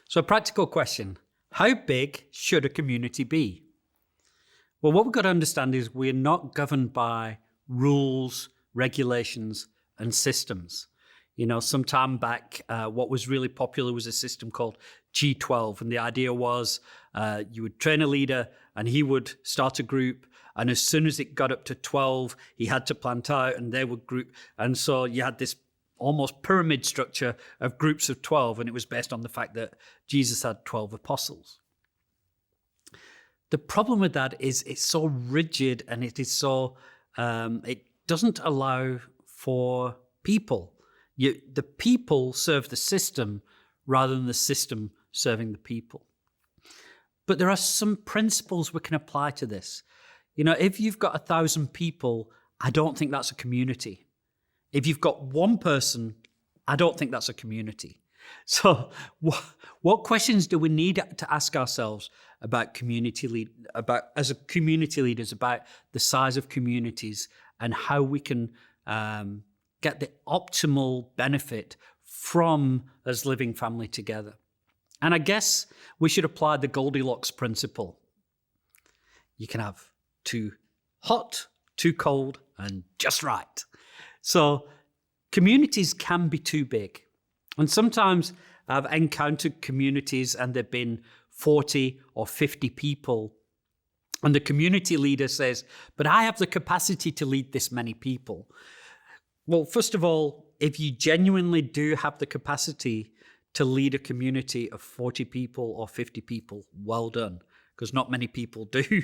So a practical question, how big should a community be? Well, what we've got to understand is we're not governed by rules, regulations, and systems. Some time back, what was really popular was a system called G12. And the idea was you would train a leader and he would start a group. And as soon as it got up to 12, he had to plant out and they would group. And so you had this almost pyramid structure of groups of 12. And it was based on the fact that Jesus had 12 apostles. The problem with that is it's so rigid and it is so, it doesn't allow for people. The people serve the system rather than the system serving the people. But there are some principles we can apply to this. If you've got 1,000 people, I don't think that's a community. If you've got one person, I don't think that's a community. So what questions do we need to ask ourselves about as a community leaders, about the size of communities and how we can get the optimal benefit from us living family together? And I guess we should apply the Goldilocks principle. You can have too hot, too cold, and just right. So communities can be too big. And sometimes I've encountered communities and there've been 40 or 50 people. And the community leader says, but I have the capacity to lead this many people. Well, first of all, if you genuinely do have the capacity to lead a community of 40 people or 50 people, well done, because not many people do.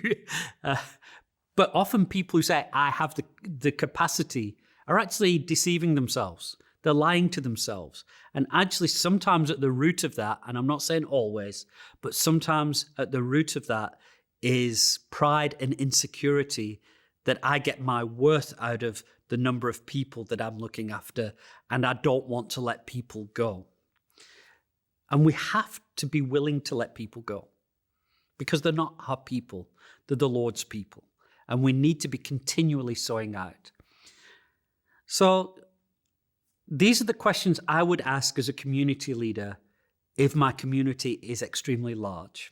But often people who say, I have the capacity, are actually deceiving themselves. They're lying to themselves. And actually, sometimes at the root of that, and I'm not saying always, but sometimes at the root of that is pride and insecurity that I get my worth out of the number of people that I'm looking after, and I don't want to let people go. And we have to be willing to let people go because they're not our people, they're the Lord's people. And we need to be continually sowing out. So these are the questions I would ask as a community leader if my community is extremely large.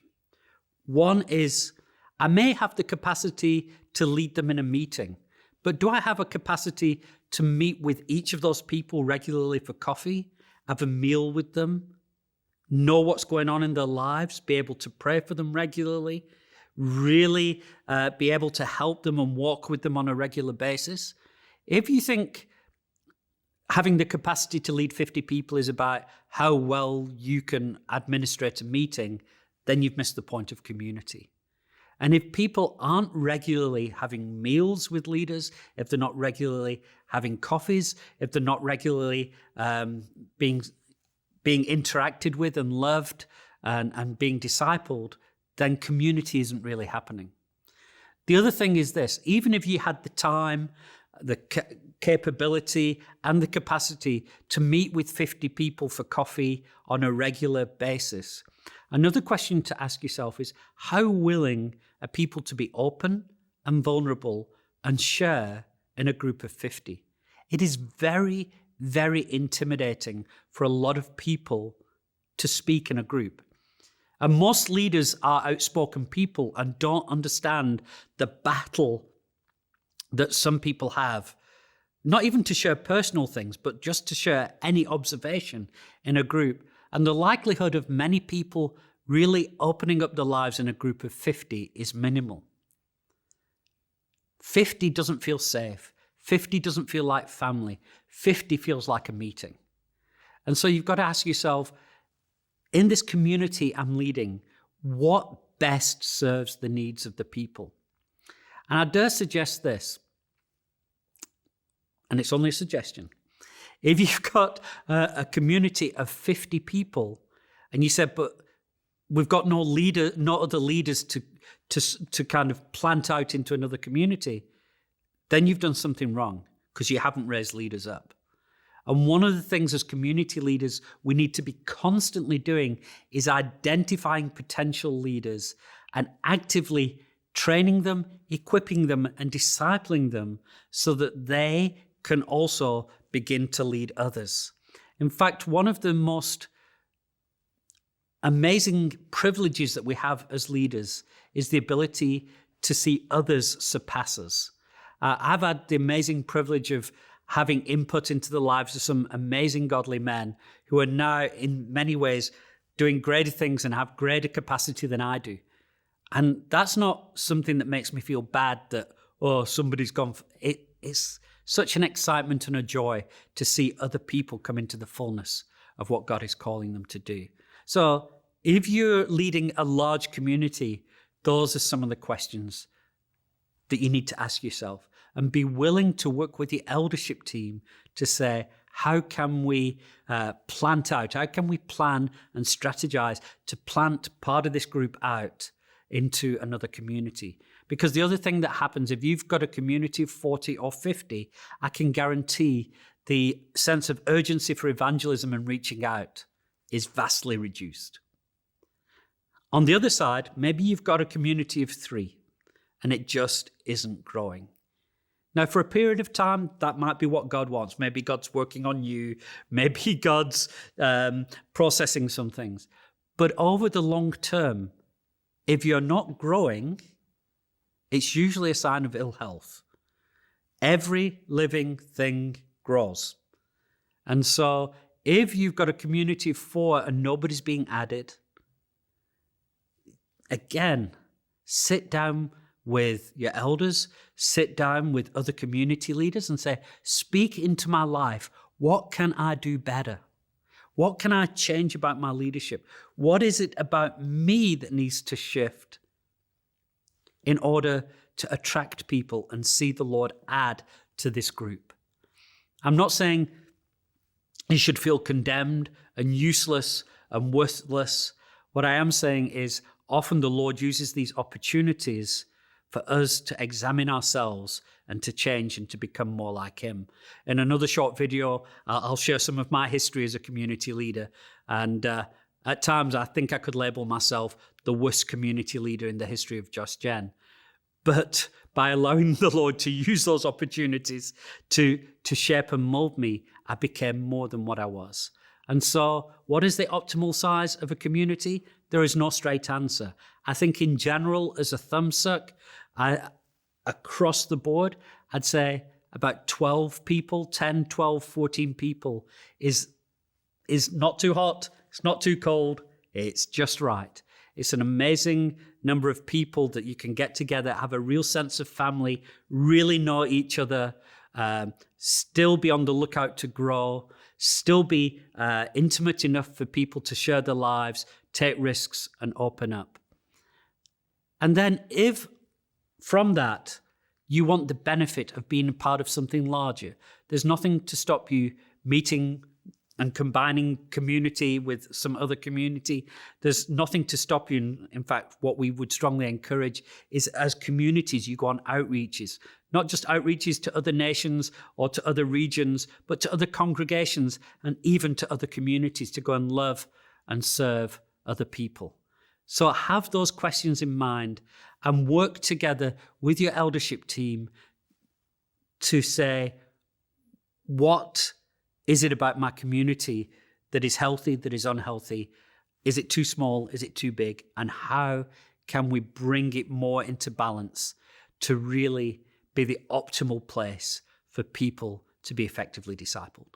One is, I may have the capacity to lead them in a meeting, but do I have a capacity to meet with each of those people regularly for coffee, have a meal with them, know what's going on in their lives, be able to pray for them regularly, really be able to help them and walk with them on a regular basis? If you think having the capacity to lead 50 people is about how well you can administrate a meeting, then you've missed the point of community. And if people aren't regularly having meals with leaders, if they're not regularly having coffees, if they're not regularly being interacted with and loved and being discipled, then community isn't really happening. The other thing is this, even if you had the time, the capability and the capacity to meet with 50 people for coffee on a regular basis, another question to ask yourself is, how willing are people to be open and vulnerable and share in a group of 50? It is very, very intimidating for a lot of people to speak in a group. And most leaders are outspoken people and don't understand the battle that some people have, not even to share personal things, but just to share any observation in a group. And the likelihood of many people really opening up their lives in a group of 50 is minimal. 50 doesn't feel safe. 50 doesn't feel like family. 50 feels like a meeting. And so you've got to ask yourself, in this community I'm leading, what best serves the needs of the people? And I dare suggest this, and it's only a suggestion. If you've got a community of 50 people and you said, but we've got no other leaders to kind of plant out into another community, then you've done something wrong because you haven't raised leaders up. And one of the things as community leaders we need to be constantly doing is identifying potential leaders and actively training them, equipping them, and discipling them so that they can also begin to lead others. In fact, one of the most amazing privileges that we have as leaders is the ability to see others surpass us. I've had the amazing privilege of having input into the lives of some amazing godly men who are now in many ways doing greater things and have greater capacity than I do. And that's not something that makes me feel bad that, oh, somebody's gone. It's such an excitement and a joy to see other people come into the fullness of what God is calling them to do. So if you're leading a large community, those are some of the questions that you need to ask yourself, and be willing to work with the eldership team to say, how can we plant out? How can we plan and strategize to plant part of this group out into another community? Because the other thing that happens, if you've got a community of 40 or 50, I can guarantee the sense of urgency for evangelism and reaching out is vastly reduced. On the other side, maybe you've got a community of 3 and it just isn't growing. Now, for a period of time, that might be what God wants. Maybe God's working on you. Maybe God's processing some things. But over the long term, if you're not growing, it's usually a sign of ill health. Every living thing grows. And so if you've got a community of 4 and nobody's being added, again, sit down with your elders, sit down with other community leaders and say, speak into my life. What can I do better? What can I change about my leadership? What is it about me that needs to shift in order to attract people and see the Lord add to this group? I'm not saying you should feel condemned and useless and worthless. What I am saying is often the Lord uses these opportunities for us to examine ourselves and to change and to become more like him. In another short video, I'll share some of my history as a community leader. And at times, I think I could label myself the worst community leader in the history of JoshGen. But by allowing the Lord to use those opportunities to shape and mold me, I became more than what I was. And so what is the optimal size of a community? There is no straight answer. I think in general, as a thumbsuck, across the board, I'd say about 12 people, 10, 12, 14 people is not too hot, it's not too cold, it's just right. It's an amazing number of people that you can get together, have a real sense of family, really know each other, still be on the lookout to grow, still be intimate enough for people to share their lives, take risks, and open up. And then if from that you want the benefit of being a part of something larger, there's nothing to stop you meeting and combining community with some other community. There's nothing to stop you. In fact, what we would strongly encourage is as communities, you go on outreaches, not just outreaches to other nations or to other regions, but to other congregations and even to other communities to go and love and serve other people. So have those questions in mind and work together with your eldership team to say, what is it about my community that is healthy, that is unhealthy? Is it too small? Is it too big? And how can we bring it more into balance to really be the optimal place for people to be effectively discipled?